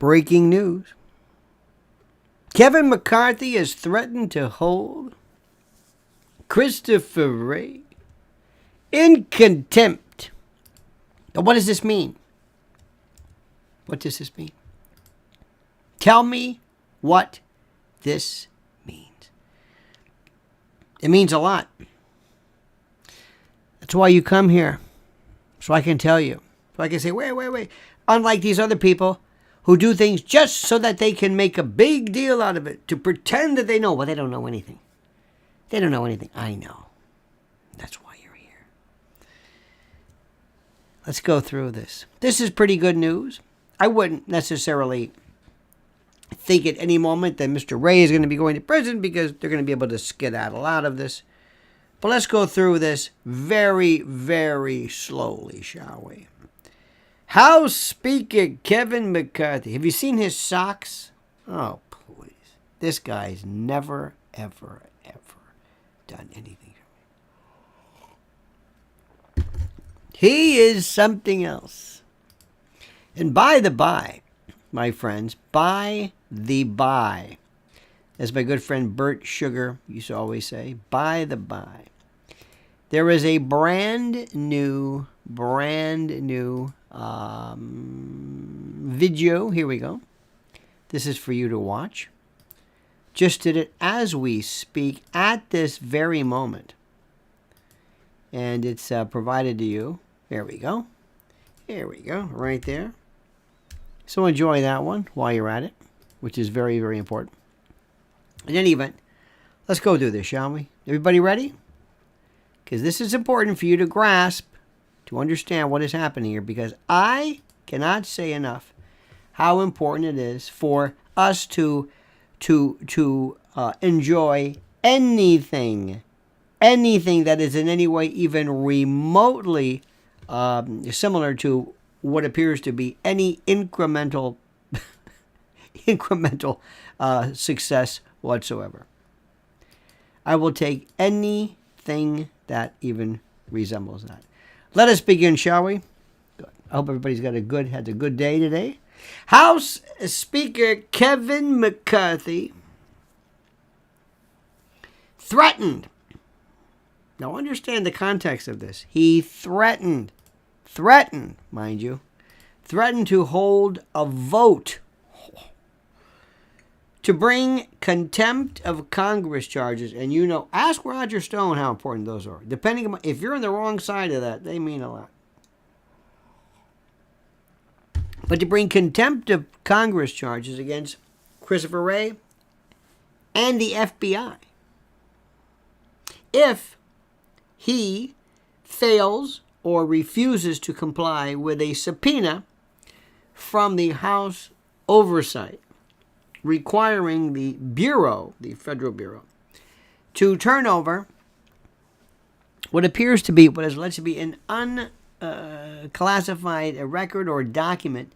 Breaking news. Kevin McCarthy has threatened to hold Christopher Wray in contempt. Now, what does this mean? What does this mean? Tell me what this means. It means a lot. That's why you come here. So I can tell you. So I can say, wait. Unlike these other people who do things just so that they can make a big deal out of it, to pretend that they know. Well, they don't know anything. They don't know anything. I know. That's why you're here. Let's go through this. This is pretty good news. I wouldn't necessarily think at any moment that Mr. Wray is going to be going to prison because they're going to be able to skedaddle out of this. But let's go through this very, very slowly, shall we? House Speaker Kevin McCarthy. Have you seen his socks? Oh, please. This guy's never, ever, ever done anything. He is something else. And by the by, my friends, by the by, as my good friend Bert Sugar used to always say, by the by, there is a brand new video. Here we go. This is for you to watch. Just did it as we speak at this very moment. And it's provided to you. There we go. Here we go. Right there. So enjoy that one while you're at it, which is very, very important. In any event, let's go do this, shall we? Everybody ready? Because this is important for you to grasp, to understand what is happening here, because I cannot say enough how important it is for us to enjoy anything that is in any way even remotely similar to what appears to be any incremental success whatsoever. I will take anything that even resembles that. Let us begin, shall we? Good. I hope everybody's had a good day today. House Speaker Kevin McCarthy threatened. Now understand the context of this. He threatened, mind you, threatened to hold a vote to bring contempt of Congress charges. And you know, ask Roger Stone how important those are. Depending on, if you're on the wrong side of that, they mean a lot. But to bring contempt of Congress charges against Christopher Wray and the FBI if he fails or refuses to comply with a subpoena from the House Oversight, requiring the Bureau, the Federal Bureau, to turn over what appears to be, what is alleged to be an unclassified record or document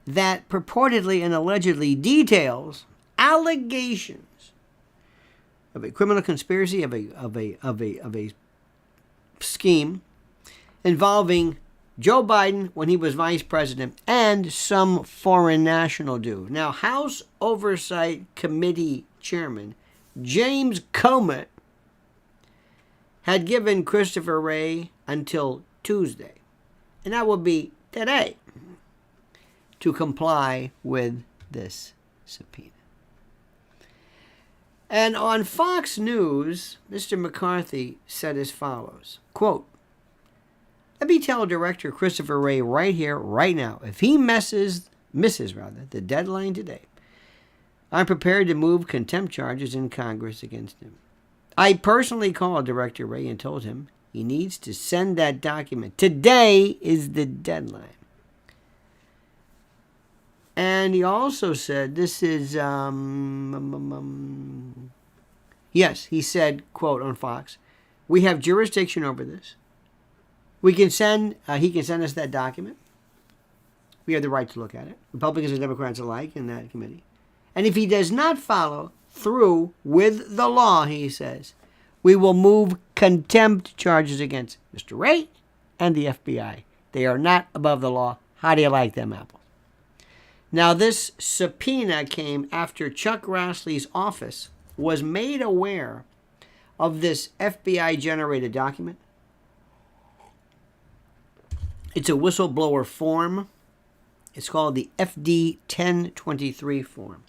that purportedly and allegedly details allegations of a criminal conspiracy, of a scheme involving Joe Biden when he was vice president and some foreign national do. Now, House Oversight Committee Chairman James Comey had given Christopher Wray until Tuesday, and that will be today, to comply with this subpoena. And on Fox News, Mr. McCarthy said as follows, quote, "Let me tell Director Christopher Wray right here, right now, if he misses the deadline today, I'm prepared to move contempt charges in Congress against him. I personally called Director Wray and told him he needs to send that document. Today is the deadline." And he also said, this is, yes, he said, quote, on Fox, "We have jurisdiction over this. We can send, he can send us that document. We have the right to look at it. Republicans and Democrats alike in that committee. And if he does not follow through with the law," he says, "we will move contempt charges against Mr. Wray and the FBI. They are not above the law. How do you like them apples?" Now, this subpoena came after Chuck Grassley's office was made aware of this FBI-generated document. It's a whistleblower form. It's called the FD 1023 form.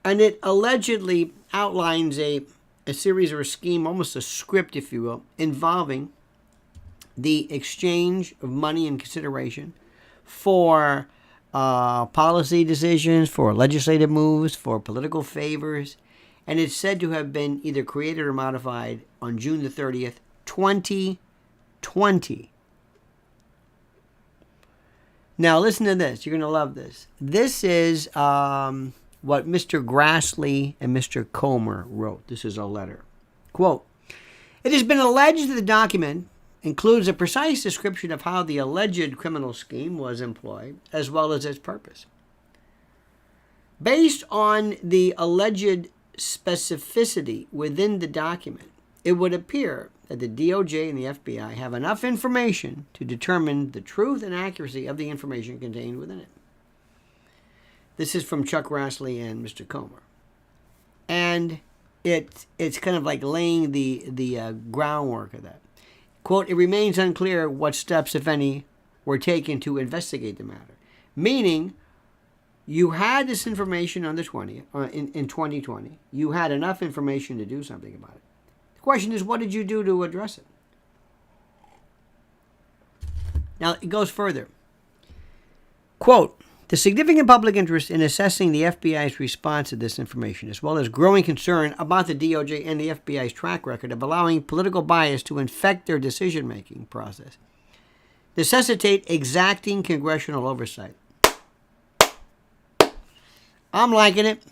And it allegedly outlines a series or a scheme, almost a script, if you will, involving the exchange of money and consideration for policy decisions, for legislative moves, for political favors. And it's said to have been either created or modified on June the 30th, 2020. Now, listen to this. You're going to love this. This is what Mr. Grassley and Mr. Comer wrote. This is a letter. Quote, "It has been alleged that the document includes a precise description of how the alleged criminal scheme was employed, as well as its purpose. Based on the alleged specificity within the document, it would appear that the DOJ and the FBI have enough information to determine the truth and accuracy of the information contained within it." This is from Chuck Grassley and Mr. Comer. And it's kind of like laying the groundwork of that. Quote, "It remains unclear what steps, if any, were taken to investigate the matter." Meaning, you had this information on the 20th, in 2020. You had enough information to do something about it. The question is, what did you do to address it? Now, it goes further. Quote, "The significant public interest in assessing the FBI's response to this information, as well as growing concern about the DOJ and the FBI's track record of allowing political bias to infect their decision-making process, necessitate exacting congressional oversight." I'm liking it.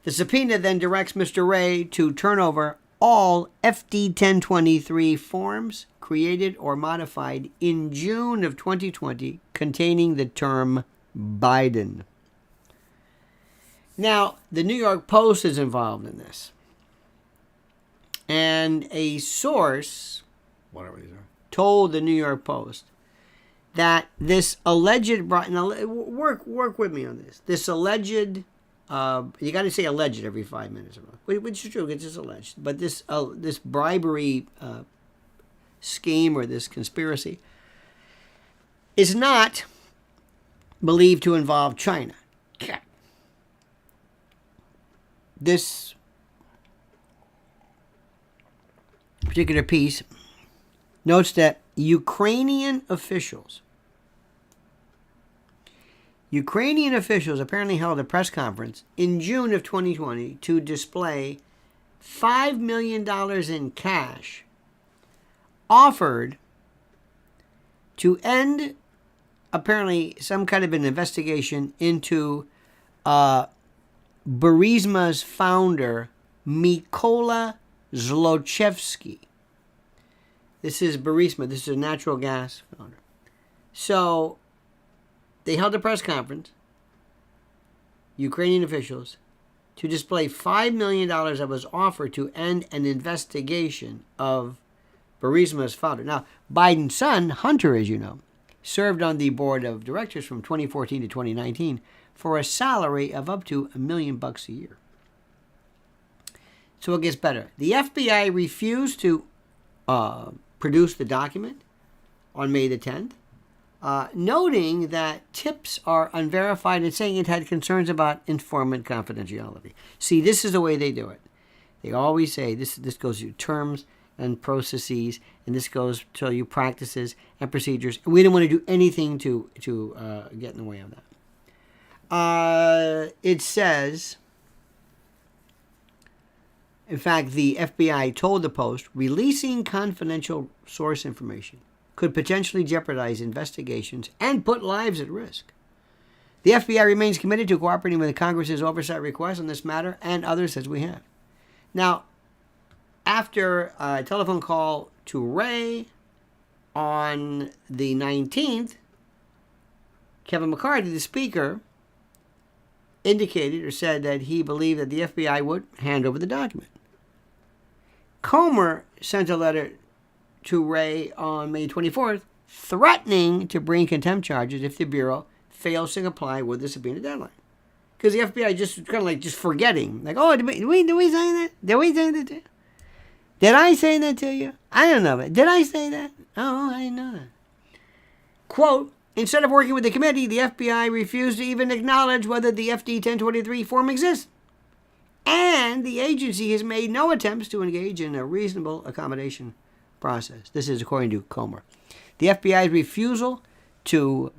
The subpoena then directs Mr. Wray to turn over all FD 1023 forms created or modified in June of 2020 containing the term Biden. Now, the New York Post is involved in this. And a source, whatever these are, told the New York Post that this alleged, now work with me on this. This alleged, you got to say alleged every 5 minutes, which is true, it's just alleged. But this bribery scheme or this conspiracy is not believed to involve China. This particular piece notes that Ukrainian officials apparently held a press conference in June of 2020 to display $5 million in cash offered to end apparently some kind of an investigation into Burisma's founder, Mykola Zlochevsky. This is Burisma. This is a natural gas founder. So they held a press conference, Ukrainian officials, to display $5 million that was offered to end an investigation of Burisma's founder. Now, Biden's son, Hunter, as you know, served on the board of directors from 2014 to 2019 for a salary of up to $1 million a year. So it gets better. The FBI refused to produce the document on May the 10th, noting that tips are unverified and saying it had concerns about informant confidentiality. See, this is the way they do it. They always say this goes through terms and processes, and this goes to you practices and procedures. And we don't want to do anything to get in the way of that. It says, in fact, the FBI told the Post, releasing confidential source information could potentially jeopardize investigations and put lives at risk. The FBI remains committed to cooperating with Congress's oversight requests on this matter and others as we have. Now, after a telephone call to Wray on the 19th, Kevin McCarthy, the Speaker, indicated or said that he believed that the FBI would hand over the document. Comer sent a letter to Wray on May 24th threatening to bring contempt charges if the Bureau fails to comply with the subpoena deadline. Because the FBI just kind of like just forgetting. Like, oh, did we say that? Did we say that to you? Did I say that to you? I don't know. Did I say that? Oh, I didn't know that. Quote, instead of working with the committee, the FBI refused to even acknowledge whether the FD 1023 form exists. And the agency has made no attempts to engage in a reasonable accommodation process. This is according to Comer. The FBI's refusal to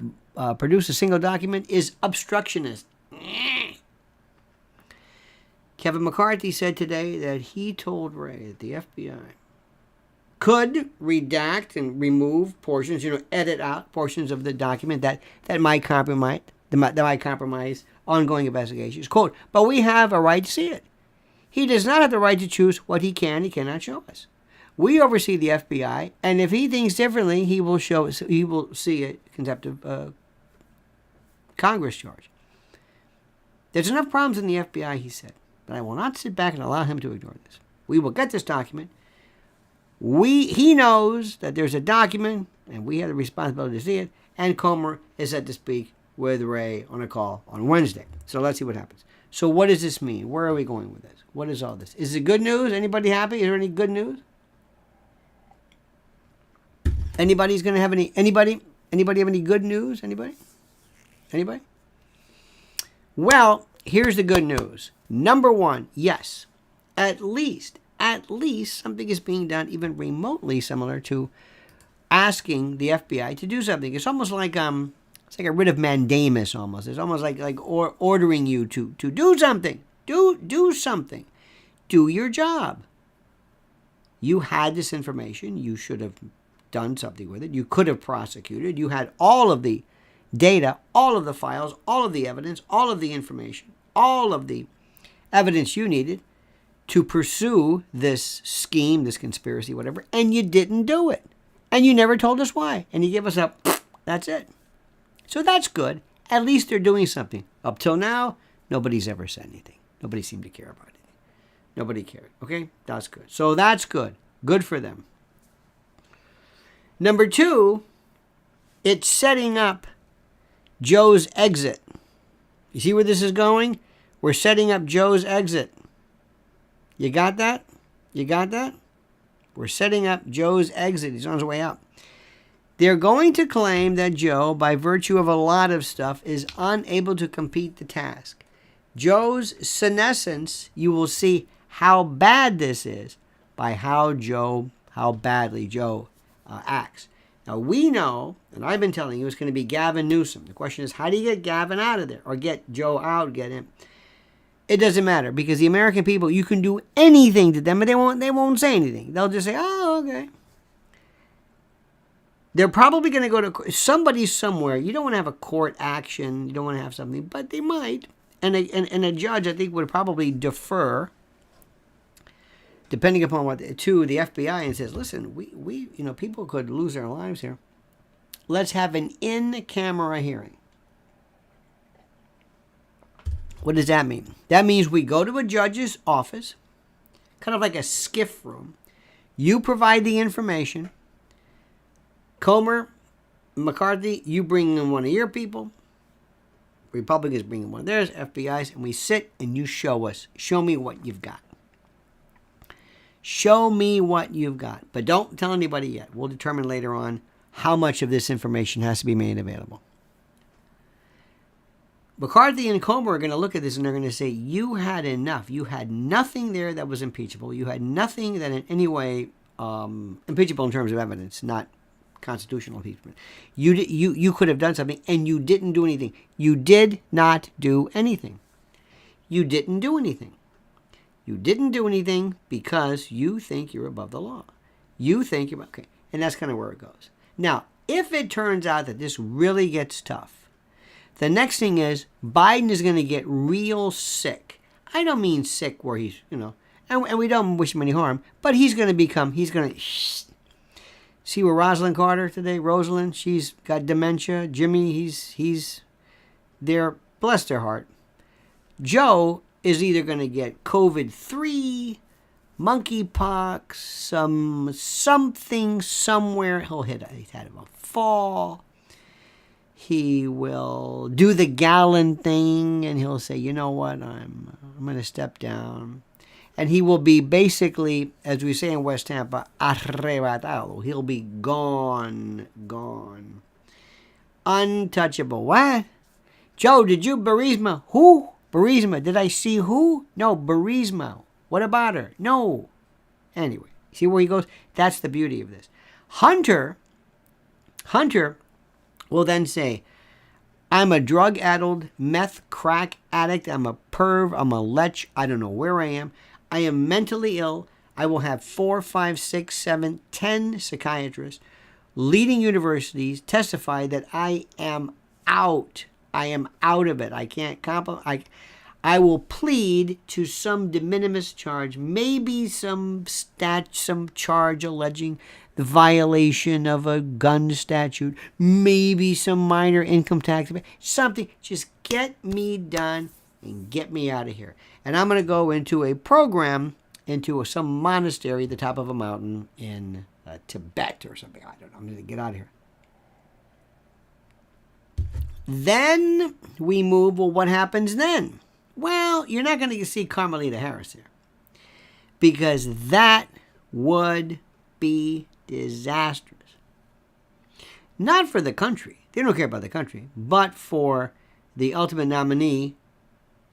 produce a single document is obstructionist. Kevin McCarthy said today that he told Wray that the FBI could redact and remove portions, edit out portions of the document that might compromise ongoing investigations. Quote, but we have a right to see it. He does not have the right to choose what he cannot show us. We oversee the FBI, and if he thinks differently, he will see a contempt of Congress charge. There's enough problems in the FBI, he said, but I will not sit back and allow him to ignore this. We will get this document. He knows that there's a document, and we have the responsibility to see it, and Comer is set to speak with Wray on a call on Wednesday. So let's see what happens. So what does this mean? Where are we going with this? What is all this? Is it good news? Anybody happy? Is there any good news? Anybody's going to have anybody have any good news? Anybody? Well, here's the good news. Number one, yes, at least something is being done even remotely similar to asking the FBI to do something. It's almost like it's like a writ of mandamus almost. It's almost like ordering you to do something. Do something. Do your job. You had this information. You should have done something with it. You could have prosecuted. You had all of the data, all of the files, all of the evidence, all of the information, all of the evidence you needed to pursue this scheme, this conspiracy, whatever, and you didn't do it. And you never told us why. And you gave us that's it. So that's good. At least they're doing something. Up till now, nobody's ever said anything. Nobody seemed to care about it. Nobody cared. Okay? That's good. So that's good. Good for them. Number two, it's setting up Joe's exit. You see where this is going? We're setting up Joe's exit. You got that? We're setting up Joe's exit. He's on his way out. They're going to claim that Joe, by virtue of a lot of stuff, is unable to complete the task. Joe's senescence, you will see how bad this is by how badly Joe acts. Now, we know, and I've been telling you, it's going to be Gavin Newsom. The question is, how do you get Gavin out of there? Or get Joe out, get him? It doesn't matter, because the American people, you can do anything to them, but they won't say anything. They'll just say, oh, okay. They're probably going to go to somebody somewhere. You don't want to have a court action. You don't want to have something, but they might. And a judge, I think, would probably defer, depending upon to the FBI, and says, listen, we people could lose their lives here. Let's have an in-camera hearing. What does that mean? That means we go to a judge's office, kind of like a skiff room. You provide the information. Comer, McCarthy, you bring in one of your people. Republicans bring in one of theirs, FBI's, and we sit and you show us. Show me what you've got. Show me what you've got. But don't tell anybody yet. We'll determine later on how much of this information has to be made available. McCarthy and Comer are going to look at this and they're going to say, you had enough. You had nothing there that was impeachable. You had nothing that in any way impeachable in terms of evidence, not constitutional impeachment. You could have done something and you didn't do anything. You did not do anything. You didn't do anything. You didn't do anything because you think you're above the law. You think you're okay. And that's kind of where it goes. Now, if it turns out that this really gets tough, the next thing is Biden is going to get real sick. I don't mean sick where he's, and we don't wish him any harm, but he's going to see where Rosalind Carter today, Rosalind, she's got dementia. Jimmy, he's there, bless their heart. Joe is either going to get COVID-3, monkeypox, something somewhere. He's had a fall. He will do the gallant thing, and he'll say, you know what, I'm going to step down. And he will be basically, as we say in West Tampa, arrebatado. He'll be gone. Untouchable. What? Joe, did you Burisma? Who? Burisma. Did I see who? No, Burisma. What about her? No. Anyway, see where he goes? That's the beauty of this. Hunter will then say, I'm a drug-addled meth crack addict. I'm a perv. I'm a lech. I don't know where I am. I am mentally ill. I will have 4, 5, 6, 7, 10 psychiatrists, leading universities testify that I am out. I am out of it. I can't I will plead to some de minimis charge, maybe some charge alleging the violation of a gun statute, maybe some minor income tax, something. Just get me done and get me out of here. And I'm going to go into a program, into some monastery at the top of a mountain in Tibet or something. I don't know. I'm going to get out of here. Then we move. Well, what happens then? Well, you're not going to see Carmelita Harris here, because that would be disastrous. Not for the country. They don't care about the country, but for the ultimate nominee,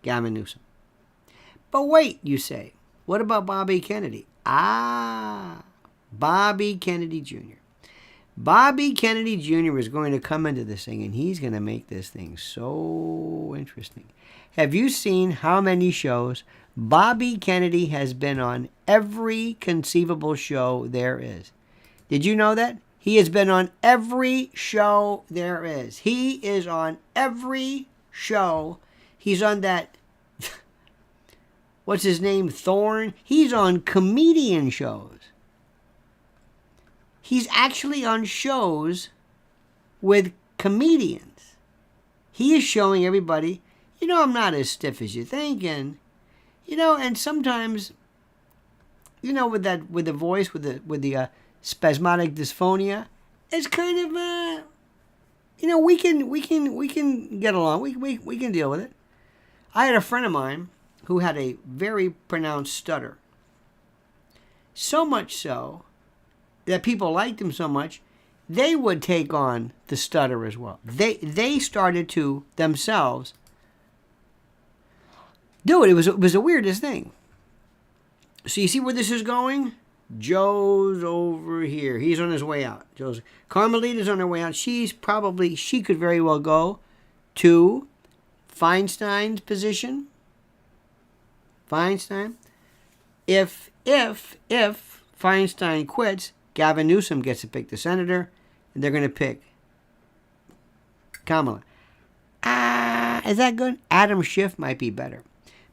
Gavin Newsom. But wait, you say, what about Bobby Kennedy? Bobby Kennedy Jr. Bobby Kennedy Jr. is going to come into this thing, and he's going to make this thing so interesting. Have you seen how many shows Bobby Kennedy has been on? Every conceivable show there is. Did you know that? He has been on every show there is. He is on every show. He's on that, what's his name, Thorne? He's on comedian shows. He's actually on shows with comedians. He is showing everybody, I'm not as stiff as you think, and sometimes, with the voice, with the spasmodic dysphonia, it's kind of, we can get along. We can deal with it. I had a friend of mine who had a very pronounced stutter. So much so that people liked him so much, they would take on the stutter as well. They started to themselves do it. It was the weirdest thing. So you see where this is going? Joe's over here. He's on his way out. Carmelita's on her way out. She could very well go to Feinstein's position. Feinstein. If Feinstein quits, Gavin Newsom gets to pick the senator, and they're going to pick Kamala. Is that good? Adam Schiff might be better.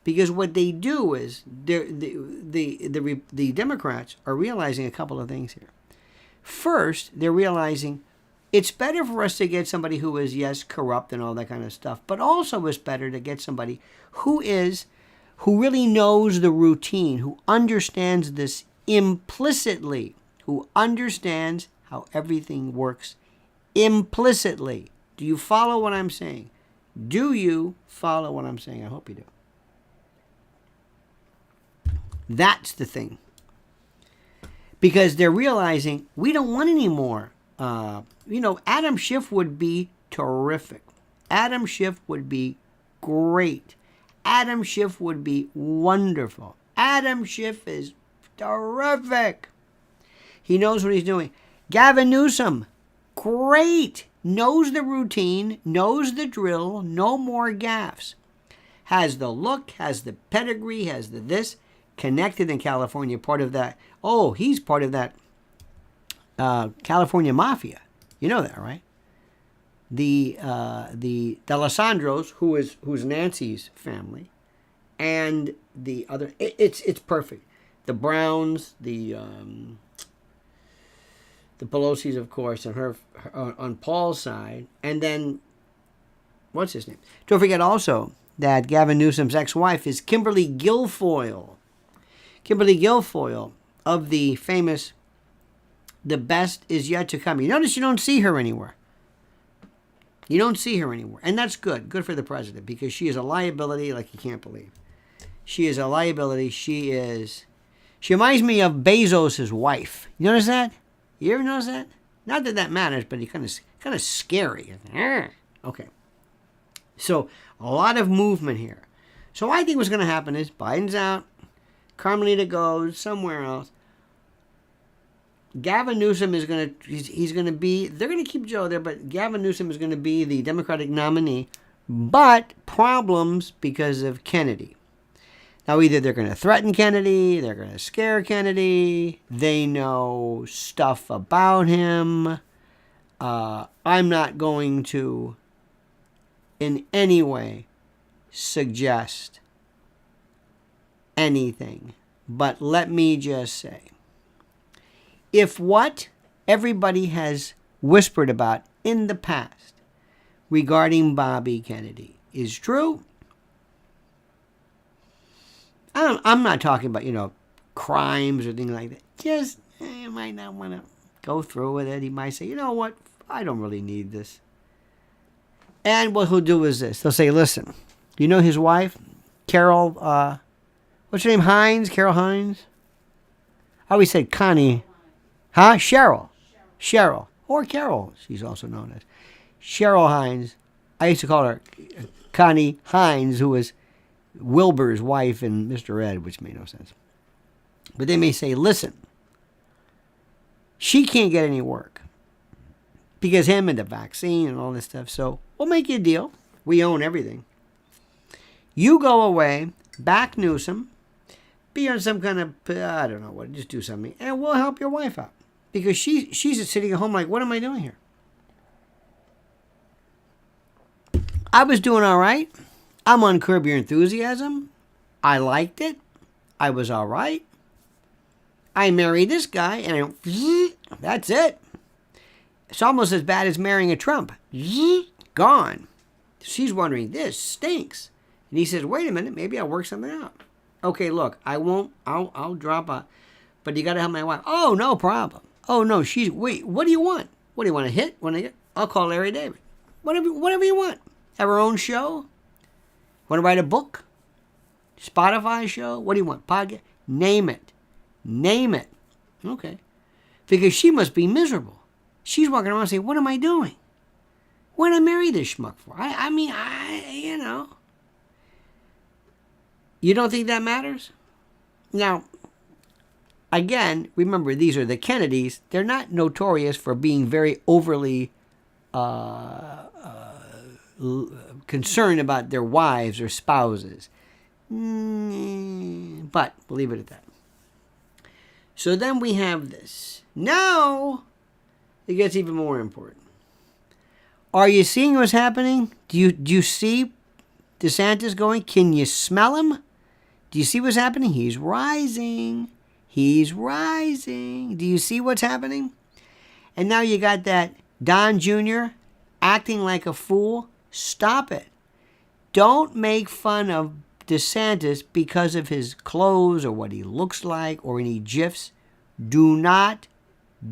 Because what they do is, the Democrats are realizing a couple of things here. First, they're realizing it's better for us to get somebody who is, yes, corrupt and all that kind of stuff, but also it's better to get somebody who really knows the routine, who understands this implicitly, who understands how everything works implicitly. Do you follow what I'm saying? Do you follow what I'm saying? I hope you do. That's the thing. Because they're realizing we don't want any more. Adam Schiff would be terrific. Adam Schiff would be great. Adam Schiff would be wonderful. Adam Schiff is terrific. He knows what he's doing. Gavin Newsom, great. Knows the routine, knows the drill, no more gaffes. Has the look, has the pedigree, has the this. Connected in California, part of that. Oh, he's part of that California mafia. You know that, right? The D'Alessandros, who's Nancy's family, and the other. It's perfect. The Browns, the Pelosi's, of course, and her on Paul's side, and then what's his name? Don't forget also that Gavin Newsom's ex-wife is Kimberly Guilfoyle. Kimberly Guilfoyle of the famous "The Best Is Yet to Come." You notice you don't see her anywhere. You don't see her anymore. And that's good. Good for the president, because she is a liability like you can't believe. She is a liability. She reminds me of Bezos' wife. You notice that? You ever notice that? Not that that matters, but he's kind of scary. Okay. So a lot of movement here. So I think what's going to happen is Biden's out. Carmelita goes somewhere else. Gavin Newsom is going to, he's going to be, they're going to keep Joe there, but Gavin Newsom is going to be the Democratic nominee, but problems because of Kennedy. Now, either they're going to threaten Kennedy, they're going to scare Kennedy, they know stuff about him. I'm not going to in any way suggest anything, but let me just say, if what everybody has whispered about in the past regarding Bobby Kennedy is true, I'm not talking about, crimes or things like that. Just, you might not want to go through with it. He might say, you know what, I don't really need this. And what he'll do is this. They'll say, listen, his wife, Carol, what's her name, Hines? Carol Hines? I always said Connie. Huh? Cheryl. Or Carol, she's also known as. Cheryl Hines. I used to call her Connie Hines, who was Wilbur's wife in Mr. Ed, which made no sense. But they may say, listen, she can't get any work because him and the vaccine and all this stuff. So we'll make you a deal. We own everything. You go away, back Newsom, be on some kind of, I don't know what, just do something, and we'll help your wife out. Because she's just sitting at home like, what am I doing here? I was doing all right. I'm on Curb Your Enthusiasm. I liked it. I was all right. I married this guy, and that's it. It's almost as bad as marrying a Trump. Gone. She's wondering, this stinks. And he says, wait a minute, maybe I'll work something out. Okay, look, I'll drop a, but you got to help my wife. Oh, no problem. Oh, no, wait, what do you want? What do you want to hit? I'll call Larry David. Whatever you want. Have her own show? Want to write a book? Spotify show? What do you want? Podcast? Name it. Okay. Because she must be miserable. She's walking around saying, what am I doing? What did I marry this schmuck for? You don't think that matters? Now, again, remember, these are the Kennedys. They're not notorious for being very overly concerned about their wives or spouses. But we'll leave it at that. So then we have this. Now, it gets even more important. Are you seeing what's happening? Do you see DeSantis going? Can you smell him? Do you see what's happening? He's rising. Do you see what's happening? And now you got that Don Jr. acting like a fool. Stop it. Don't make fun of DeSantis because of his clothes or what he looks like or any GIFs. Do not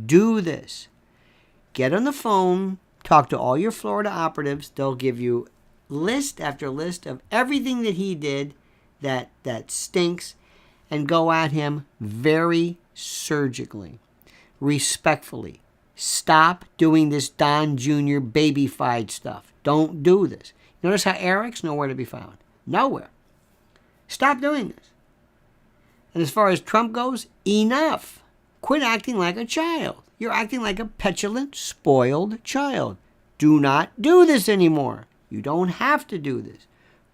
do this. Get on the phone. Talk to all your Florida operatives. They'll give you list after list of everything that he did that stinks, and go at him very surgically, respectfully. Stop doing this Don Jr. baby-fied stuff. Don't do this. Notice how Eric's nowhere to be found. Nowhere. Stop doing this. And as far as Trump goes, enough. Quit acting like a child. You're acting like a petulant, spoiled child. Do not do this anymore. You don't have to do this.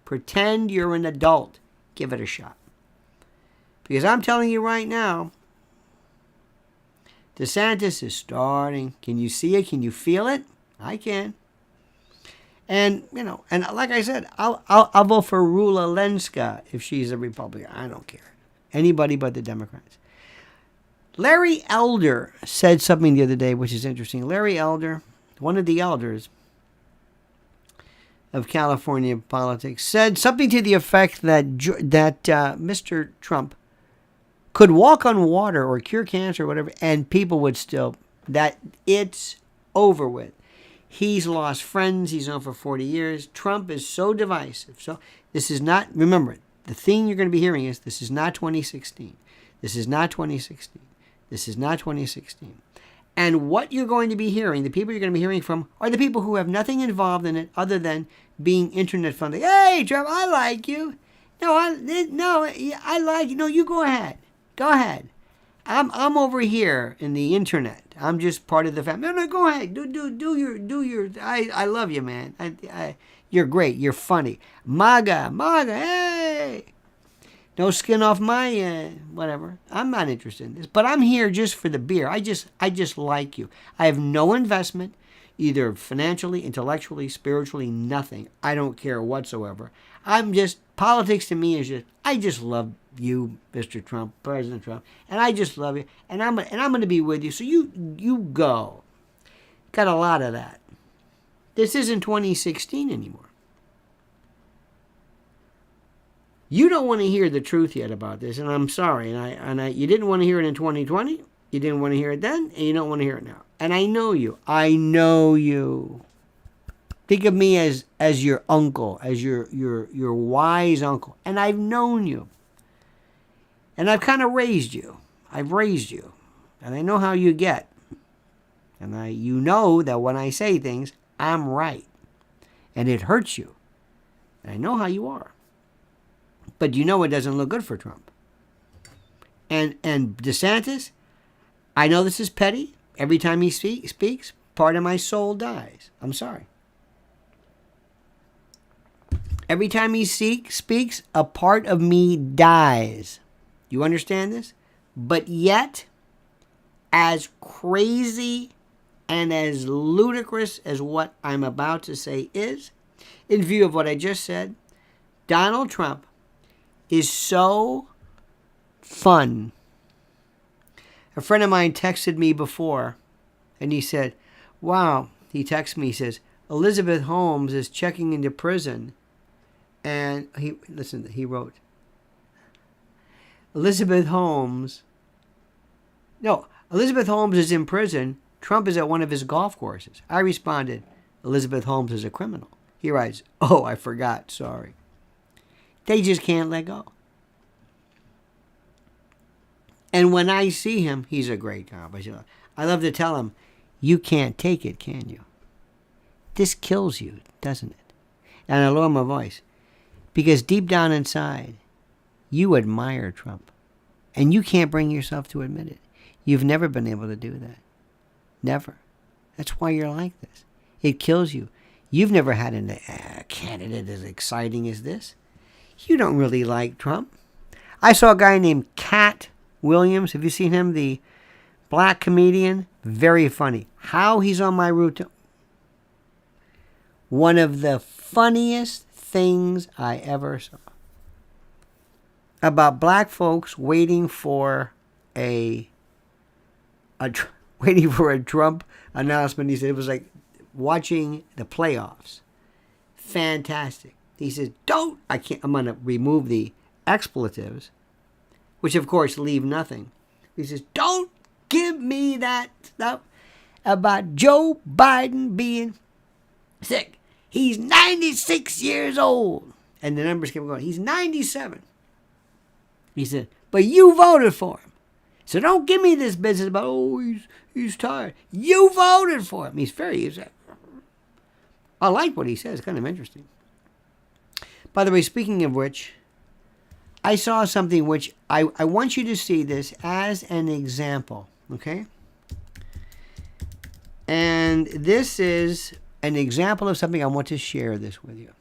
Pretend you're an adult. Give it a shot. Because I'm telling you right now, DeSantis is starting. Can you see it? Can you feel it? I can. And, and like I said, I'll vote for Rula Lenska if she's a Republican. I don't care. Anybody but the Democrats. Larry Elder said something the other day, which is interesting. Larry Elder, one of the elders of California politics, said something to the effect that Mr. Trump could walk on water or cure cancer or whatever, and people would still, that it's over with. He's lost friends he's known for 40 years. Trump is so divisive. So this is not, remember, the thing you're going to be hearing is this is not 2016. This is not 2016. This is not 2016. And what you're going to be hearing, the people you're going to be hearing from, are the people who have nothing involved in it other than being internet friendly. Hey, Trump, I like you. No, I like you. No, you go ahead. Go ahead. I'm over here in the internet. I'm just part of the family. No, go ahead. Do your. I love you, man. You're great. You're funny. MAGA. Hey. No skin off my whatever. I'm not interested in this, but I'm here just for the beer. I just like you. I have no investment, either financially, intellectually, spiritually, nothing. I don't care whatsoever. Politics to me is just, I just love you, Mr. Trump, President Trump, and I just love you, and I'm going to be with you. So you go. Got a lot of that. This isn't 2016 anymore. You don't want to hear the truth yet about this, and I'm sorry. And you didn't want to hear it in 2020. You didn't want to hear it then, and you don't want to hear it now. And I know you. I know you. Think of me as your uncle, as your wise uncle. And I've known you. And I've kind of raised you. I've raised you. And I know how you get. And you know that when I say things, I'm right. And it hurts you. And I know how you are. But you know it doesn't look good for Trump. And DeSantis, I know this is petty. Every time he speaks, part of my soul dies. I'm sorry. Every time he speaks, a part of me dies. You understand this? But yet, as crazy and as ludicrous as what I'm about to say is, in view of what I just said, Donald Trump is so fun. A friend of mine texted me before, and he said, wow, he texted me, he says, Elizabeth Holmes is checking into prison. And he wrote, Elizabeth Holmes is in prison. Trump is at one of his golf courses. I responded, Elizabeth Holmes is a criminal. He writes, oh, I forgot, sorry. They just can't let go. And when I see him, he's a great guy. I love to tell him, you can't take it, can you? This kills you, doesn't it? And I lower my voice. Because deep down inside, you admire Trump. And you can't bring yourself to admit it. You've never been able to do that. Never. That's why you're like this. It kills you. You've never had a candidate as exciting as this. You don't really like Trump. I saw a guy named Cat Williams. Have you seen him? The black comedian. Very funny. How he's on my route to... One of the funniest things I ever saw. About black folks waiting for a Trump announcement. He said it was like watching the playoffs. Fantastic. He says, I'm going to remove the expletives, which of course leave nothing. He says, don't give me that stuff about Joe Biden being sick. He's 96 years old. And the numbers kept going. He's 97. He said, but you voted for him. So don't give me this business about, he's tired. You voted for him. I like what he says. It's kind of interesting. By the way, speaking of which, I saw something which I want you to see this as an example. Okay? And this is an example of something I want to share this with you.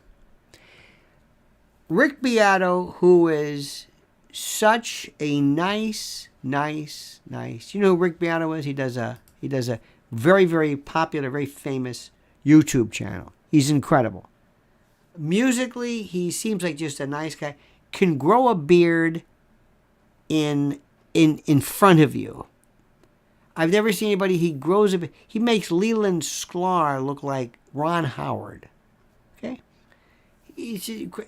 Rick Beato, who is such a nice. You know who Rick Beato is? He does a very, very popular, very famous YouTube channel. He's incredible. Musically, he seems like just a nice guy. Can grow a beard in front of you. I've never seen anybody. He grows a beard. He makes Leland Sklar look like Ron Howard. Okay,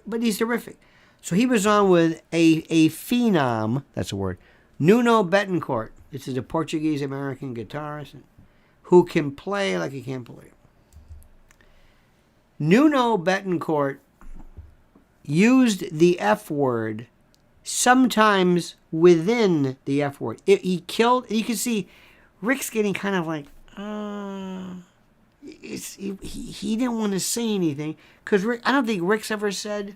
but he's terrific. So he was on with a phenom. That's a word. Nuno Betancourt. This is a Portuguese-American guitarist who can play like he can't play. Nuno Betancourt used the F word sometimes within the F word. He killed, you can see Rick's getting kind of like, he didn't want to say anything. Because I don't think Rick's ever said,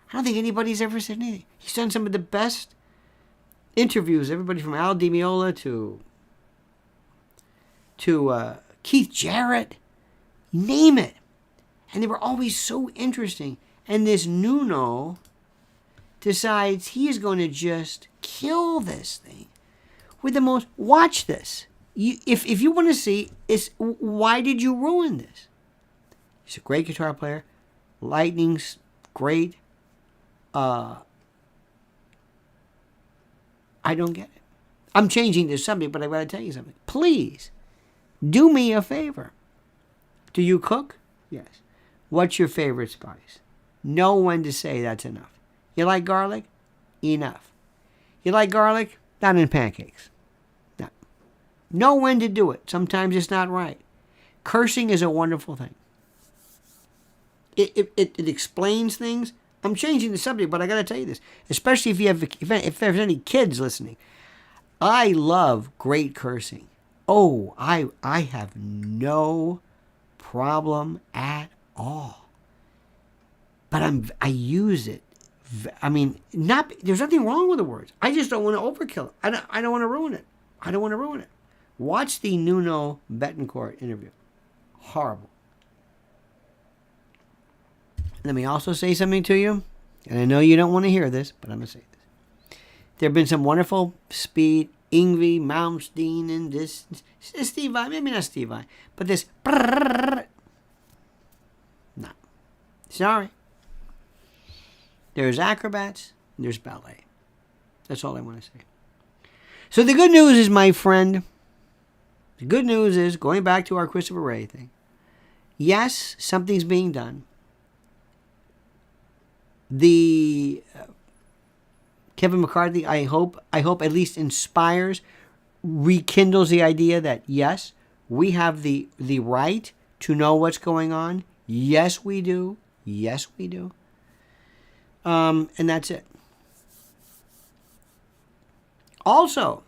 I don't think anybody's ever said anything. He's done some of the best interviews, everybody from Al Di Meola to Keith Jarrett, name it. And they were always so interesting. And this Nuno decides he is going to just kill this thing with the most. Watch this. If you want to see, why did you ruin this? He's a great guitar player. Lightning's great. I don't get it. I'm changing the subject, but I got to tell you something. Please, do me a favor. Do you cook? Yes. What's your favorite spice? Know when to say that's enough. You like garlic? Enough. You like garlic? Not in pancakes. No. Know when to do it. Sometimes it's not right. Cursing is a wonderful thing. It explains things. I'm changing the subject, but I got to tell you this, especially if there's any kids listening. I love great cursing. Oh, I have no problem at all. But I use it. I mean, there's nothing wrong with the words. I just don't want to overkill it. I don't want to ruin it. I don't want to ruin it. Watch the Nuno Betancourt interview. Horrible. Let me also say something to you, and I know you don't want to hear this, but I'm going to say this. There have been some wonderful speed, Yngwie Malmsteen, and this Steve Vai, maybe not Steve Vai, but this. No. Sorry. There's acrobats, and there's ballet. That's all I want to say. So the good news is, my friend, the good news is, going back to our Christopher Wray thing, yes, something's being done. The Kevin McCarthy, I hope at least inspires, rekindles the idea that yes, we have the right to know what's going on. Yes, we do. Yes, we do. And that's it. Also,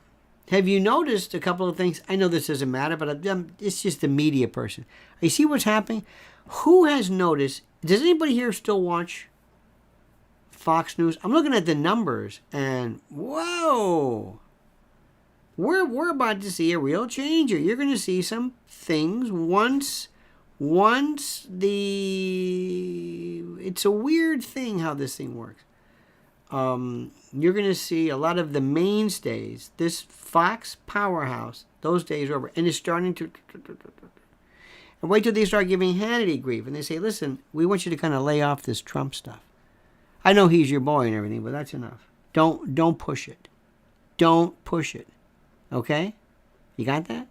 have you noticed a couple of things? I know this doesn't matter, but it's just the media person. You see what's happening? Who has noticed? Does anybody here still watch Fox News? I'm looking at the numbers, and whoa, we're about to see a real change here. You're going to see some things once it's a weird thing how this thing works. You're going to see a lot of the mainstays, this Fox powerhouse, those days are over, and it's starting to. And wait till they start giving Hannity grief, and they say, "Listen, we want you to kind of lay off this Trump stuff. I know he's your boy and everything, but that's enough. Don't push it. Don't push it. Okay? You got that?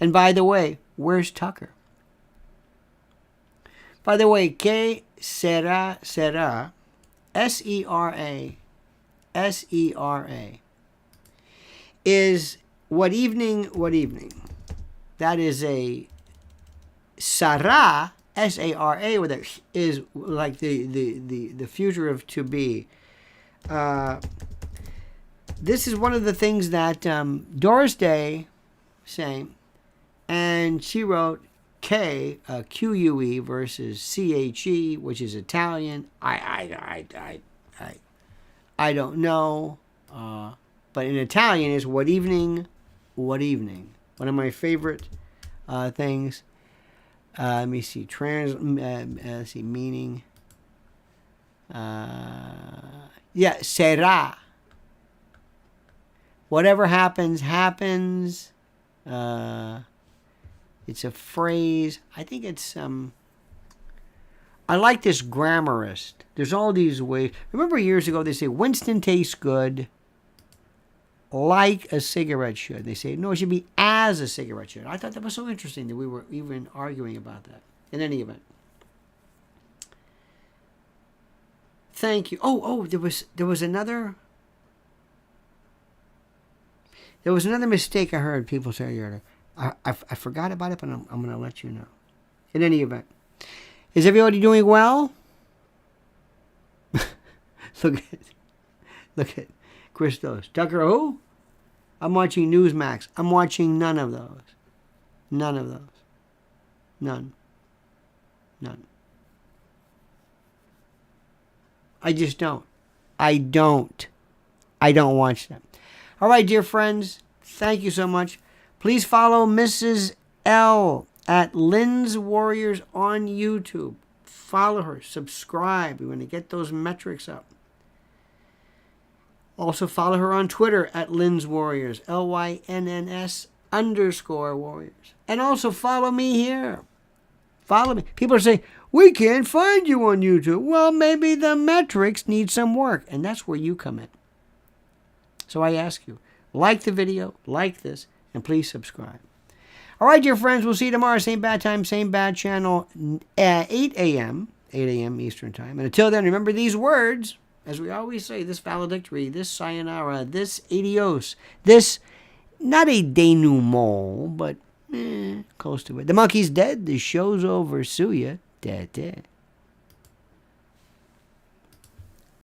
And by the way, where's Tucker? By the way, que sera, S-E-R-A, is what evening. That is a Sarah, S-A-R-A, with it is like the future of to be. This is one of the things that Doris Day sang, and she wrote K, Q-U-E versus C-H-E, which is Italian. I don't know, but in Italian is what evening. One of my favorite things. Let me see. Let's see. Meaning. Yeah, será. Whatever happens. It's a phrase. I think it's I like this grammarist. There's all these ways. Remember years ago they say Winston tastes good like a cigarette should. They say no, it should be as a cigarette should. I thought that was so interesting that we were even arguing about that. In any event. Thank you. Oh, there was another mistake I heard people say earlier. I forgot about it, but I'm going to let you know. In any event, Is everybody doing well? Look at Christos. Tucker who? I'm watching Newsmax. I'm watching none of those. None of those. None. I just don't. I don't watch them. All right, dear friends. Thank you so much. Please follow Mrs. L at Lynn's Warriors on YouTube. Follow her. Subscribe. We're going to get those metrics up. Also follow her on Twitter at Lynn's Warriors. LYNNS_Warriors. And also follow me here. Follow me. People are saying, we can't find you on YouTube. Well, maybe the metrics need some work. And that's where you come in. So I ask you, like the video, like this, and please subscribe. All right, dear friends, we'll see you tomorrow. Same bad time, same bad channel, at 8 a.m. Eastern Time. And until then, remember these words, as we always say, this valedictory, this sayonara, this adios, this, not a denouement, but close to it. The monkey's dead. The show's over. Sue ya. Da, da.